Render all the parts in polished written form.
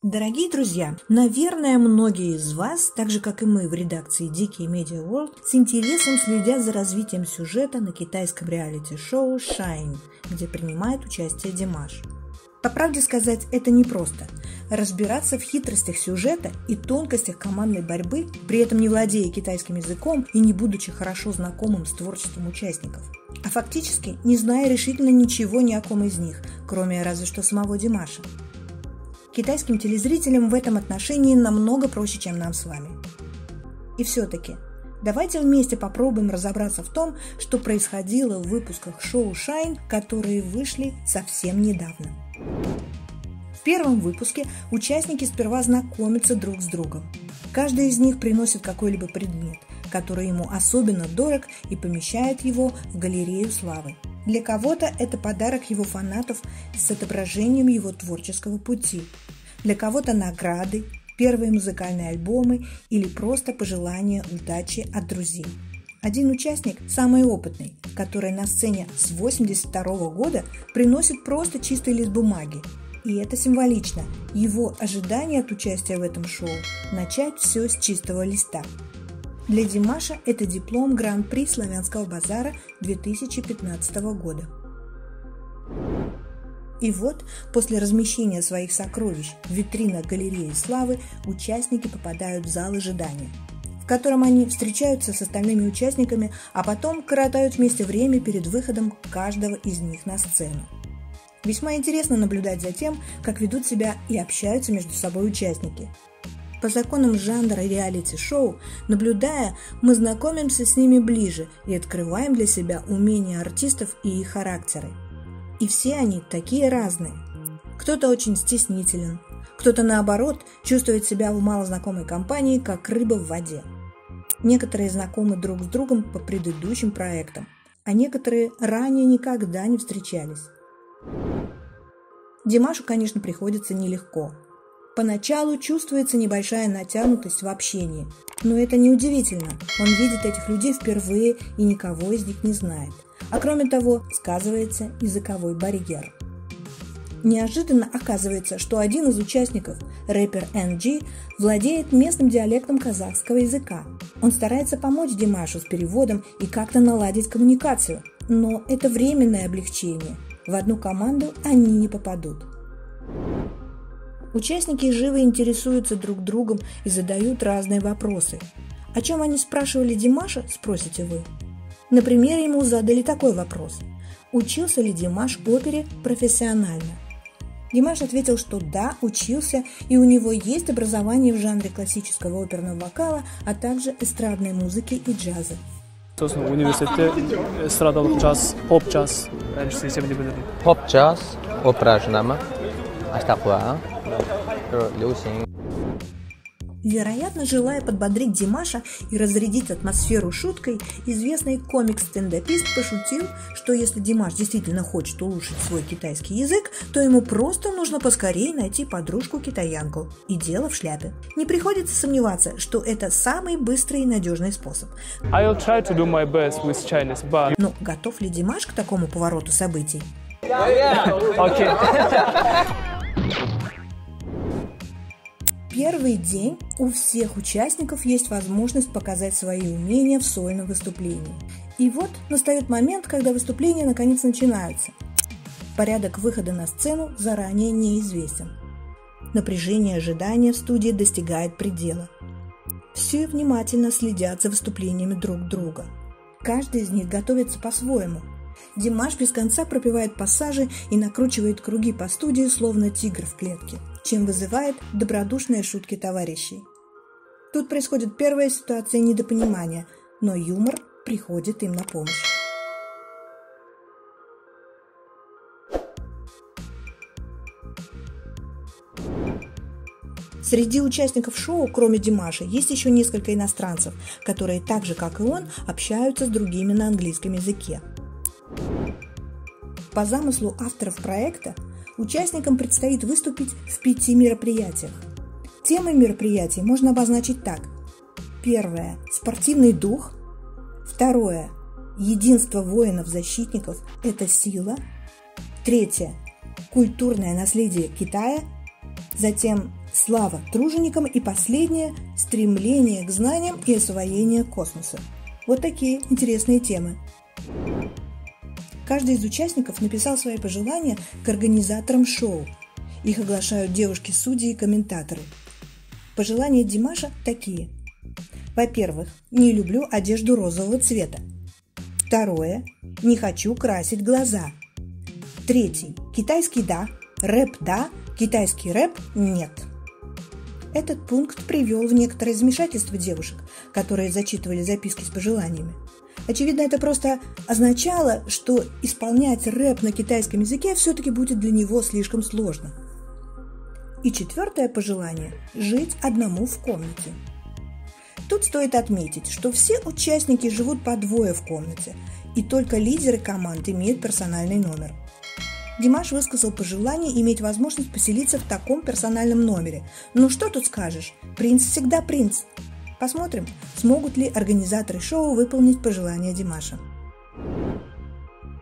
Дорогие друзья, наверное, многие из вас, так же как и мы в редакции Dickie Media World, с интересом следят за развитием сюжета на китайском реалити-шоу Shine, где принимает участие Димаш. По правде сказать, это непросто. Разбираться в хитростях сюжета и тонкостях командной борьбы, при этом не владея китайским языком и не будучи хорошо знакомым с творчеством участников, а фактически не зная решительно ничего ни о ком из них, кроме разве что самого Димаша. Китайским телезрителям в этом отношении намного проще, чем нам с вами. И все-таки, давайте вместе попробуем разобраться в том, что происходило в выпусках шоу Shine, которые вышли совсем недавно. В первом выпуске участники сперва знакомятся друг с другом. Каждый из них приносит какой-либо предмет, который ему особенно дорог, и помещает его в галерею славы. Для кого-то это подарок его фанатов с отображением его творческого пути. Для кого-то награды, первые музыкальные альбомы или просто пожелания удачи от друзей. Один участник, самый опытный, который на сцене с 1982 года, приносит просто чистый лист бумаги. И это символично. Его ожидание от участия в этом шоу – начать все с чистого листа. Для Димаша это диплом Гран-при Славянского базара 2015 года. И вот, после размещения своих сокровищ в витринах галереи славы, участники попадают в зал ожидания, в котором они встречаются с остальными участниками, а потом коротают вместе время перед выходом каждого из них на сцену. Весьма интересно наблюдать за тем, как ведут себя и общаются между собой участники. По законам жанра реалити-шоу, наблюдая, мы знакомимся с ними ближе и открываем для себя умения артистов и их характеры. И все они такие разные. Кто-то очень стеснителен, кто-то, наоборот, чувствует себя в малознакомой компании, как рыба в воде. Некоторые знакомы друг с другом по предыдущим проектам, а некоторые ранее никогда не встречались. Димашу, конечно, приходится нелегко. Поначалу чувствуется небольшая натянутость в общении, но это неудивительно, он видит этих людей впервые и никого из них не знает. А кроме того, сказывается языковой барьер. Неожиданно оказывается, что один из участников, рэпер NG, владеет местным диалектом казахского языка. Он старается помочь Димашу с переводом и как-то наладить коммуникацию, но это временное облегчение. В одну команду они не попадут. Участники живо интересуются друг другом и задают разные вопросы. О чем они спрашивали Димаша, спросите вы? Например, ему задали такой вопрос: учился ли Димаш опере профессионально? Димаш ответил, что да, учился, и у него есть образование в жанре классического оперного вокала, а также эстрадной музыки и джаза. Университетте эстрадалық джаз, поп-джаз әншісі есебінде білдім. Поп-джаз, опера жанры, такое, Вероятно, желая подбодрить Димаша и разрядить атмосферу шуткой, известный комик-стендапист пошутил, что если Димаш действительно хочет улучшить свой китайский язык, то ему просто нужно поскорее найти подружку-китаянку. И дело в шляпе. Не приходится сомневаться, что это самый быстрый и надежный способ. I'll try to do my best with Chinese, but... Но готов ли Димаш к такому повороту событий? Okay. Первый день у всех участников есть возможность показать свои умения в сольном выступлении. И вот настает момент, когда выступления наконец начинаются. Порядок выхода на сцену заранее неизвестен. Напряжение ожидания в студии достигает предела. Все внимательно следят за выступлениями друг друга. Каждый из них готовится по-своему. Димаш без конца пропевает пассажи и накручивает круги по студии, словно тигр в клетке, чем вызывает добродушные шутки товарищей. Тут происходит первая ситуация недопонимания, но юмор приходит им на помощь. Среди участников шоу, кроме Димаша, есть еще несколько иностранцев, которые так же, как и он, общаются с другими на английском языке. По замыслу авторов проекта, участникам предстоит выступить в 5 мероприятиях. Темы мероприятий можно обозначить так. Первое – спортивный дух. Второе – единство воинов-защитников – это сила. Третье – культурное наследие Китая. Затем слава труженикам и последнее – стремление к знаниям и освоение космоса. Вот такие интересные темы. Каждый из участников написал свои пожелания к организаторам шоу. Их оглашают девушки-судьи и комментаторы. Пожелания Димаша такие. Во-первых, не люблю одежду розового цвета. Второе, не хочу красить глаза. Третий, китайский да, рэп да, китайский рэп нет. Этот пункт привел в некоторое замешательство девушек, которые зачитывали записки с пожеланиями. Очевидно, это просто означало, что исполнять рэп на китайском языке все-таки будет для него слишком сложно. И четвертое пожелание – жить одному в комнате. Тут стоит отметить, что все участники живут по двое в комнате, и только лидеры команд имеют персональный номер. Димаш высказал пожелание иметь возможность поселиться в таком персональном номере. Ну что тут скажешь? Принц всегда принц. Посмотрим, смогут ли организаторы шоу выполнить пожелания Димаша.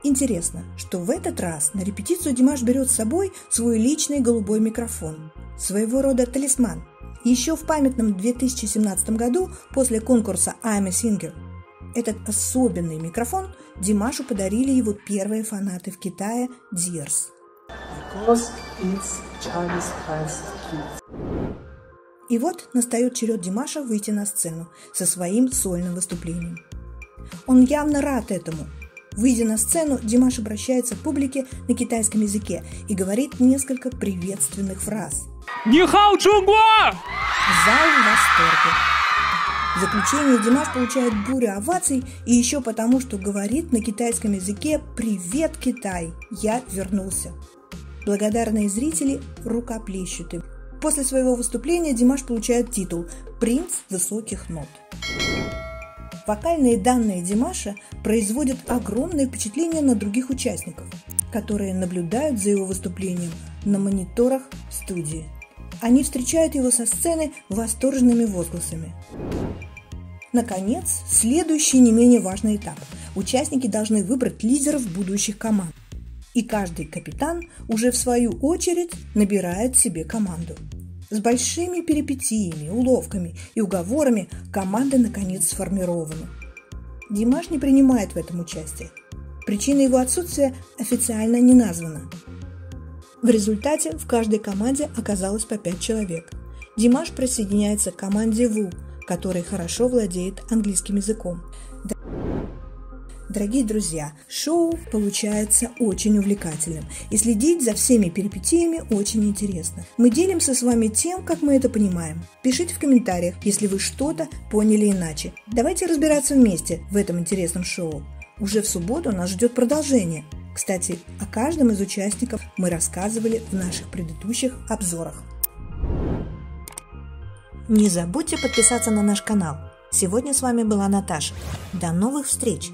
Интересно, что в этот раз на репетицию Димаш берет с собой свой личный голубой микрофон, своего рода талисман. Еще в памятном 2017 году, после конкурса I'm a Singer, этот особенный микрофон Димашу подарили его первые фанаты в Китае Dears. И вот настает черед Димаша выйти на сцену со своим сольным выступлением. Он явно рад этому. Выйдя на сцену, Димаш обращается к публике на китайском языке и говорит несколько приветственных фраз. Нихао, Чунгуа! Зал в восторге. В заключение Димаш получает бурю оваций и еще потому, что говорит на китайском языке «Привет, Китай! Я вернулся!». Благодарные зрители рукоплещут им. После своего выступления Димаш получает титул «Принц высоких нот». Вокальные данные Димаша производят огромное впечатление на других участников, которые наблюдают за его выступлением на мониторах студии. Они встречают его со сцены восторженными возгласами. Наконец, следующий не менее важный этап. Участники должны выбрать лидеров будущих команд. И каждый капитан уже в свою очередь набирает себе команду. С большими перипетиями, уловками и уговорами команда наконец сформирована. Димаш не принимает в этом участие. Причина его отсутствия официально не названа. В результате в каждой команде оказалось по 5 человек. Димаш присоединяется к команде Ву, который хорошо владеет английским языком. Дорогие друзья, шоу получается очень увлекательным, и следить за всеми перипетиями очень интересно. Мы делимся с вами тем, как мы это понимаем. Пишите в комментариях, если вы что-то поняли иначе. Давайте разбираться вместе в этом интересном шоу. Уже в субботу нас ждет продолжение. Кстати, о каждом из участников мы рассказывали в наших предыдущих обзорах. Не забудьте подписаться на наш канал. Сегодня с вами была Наташа. До новых встреч!